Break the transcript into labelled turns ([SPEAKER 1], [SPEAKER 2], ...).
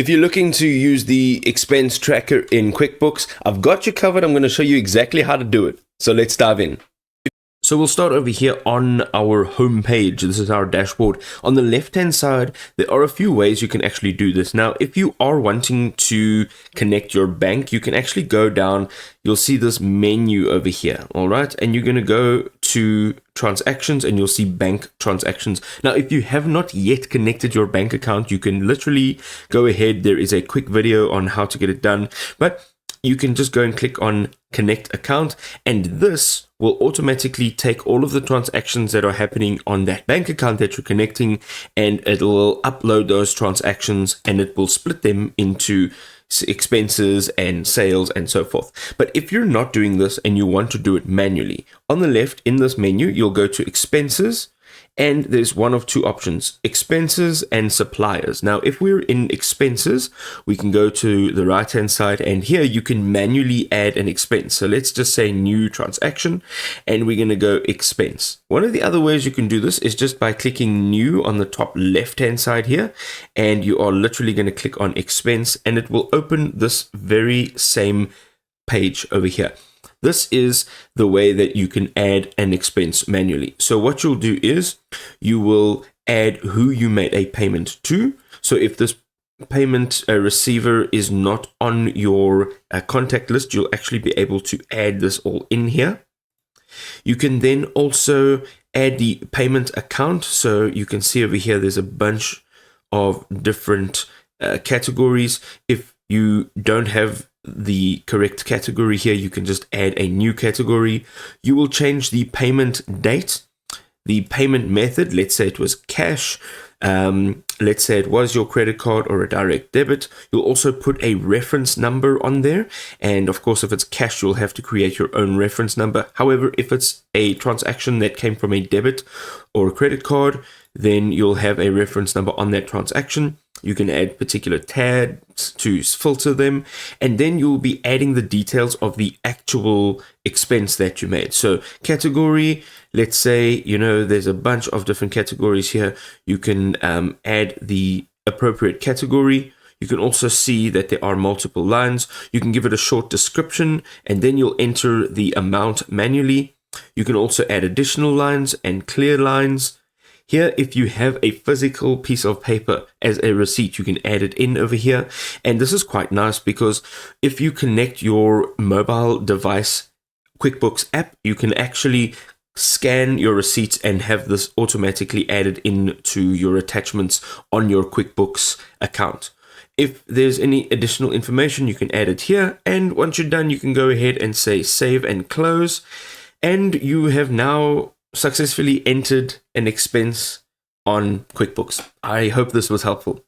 [SPEAKER 1] If you're looking to use the expense tracker in QuickBooks, I've got you covered. I'm going to show you exactly how to do it. So let's dive in. So we'll start over here on our home page. This is our dashboard. On the left-hand side, there are a few ways you can actually do this. Now, if you are wanting to connect your bank, you can actually go down. You'll see this menu over here, all right? And you're going to go to transactions and you'll see bank transactions. Now, if you have not yet connected your bank account, you can literally go ahead. There is a quick video on how to get it done, but you can just go and click on connect account, and this will automatically take all of the transactions that are happening on that bank account that you're connecting, and it will upload those transactions and it will split them into expenses and sales and so forth. But if you're not doing this and you want to do it manually, on the left in this menu, you'll go to expenses. And there's one of two options, expenses and suppliers. Now, if we're in expenses, we can go to the right-hand side, and here you can manually add an expense. So let's just say new transaction, and we're going to go expense. One of the other ways you can do this is just by clicking new on the top left-hand side here, and you are literally going to click on expense, and it will open this very same page over here. This is the way that you can add an expense manually. So what you'll do is you will add who you made a payment to. So if this payment receiver is not on your contact list, you'll actually be able to add this all in here. You can then also add the payment account. So you can see over here, there's a bunch of different categories. If you don't have the correct category here, you can just add a new category. You will change the payment date, the payment method. Let's say it was cash. Let's say it was your credit card or a direct debit. You'll also put a reference number on there. And of course, if it's cash, you'll have to create your own reference number. However, if it's a transaction that came from a debit or a credit card, then you'll have a reference number on that transaction. You can add particular tags to filter them, and then you'll be adding the details of the actual expense that you made. So category, let's say, there's a bunch of different categories here. You can add the appropriate category. You can also see that there are multiple lines. You can give it a short description, and then you'll enter the amount manually. You can also add additional lines and clear lines. Here, if you have a physical piece of paper as a receipt, you can add it in over here. And this is quite nice because if you connect your mobile device QuickBooks app, you can actually scan your receipts and have this automatically added into your attachments on your QuickBooks account. If there's any additional information, you can add it here. And once you're done, you can go ahead and say save and close. And you have now successfully entered an expense on QuickBooks. I hope this was helpful.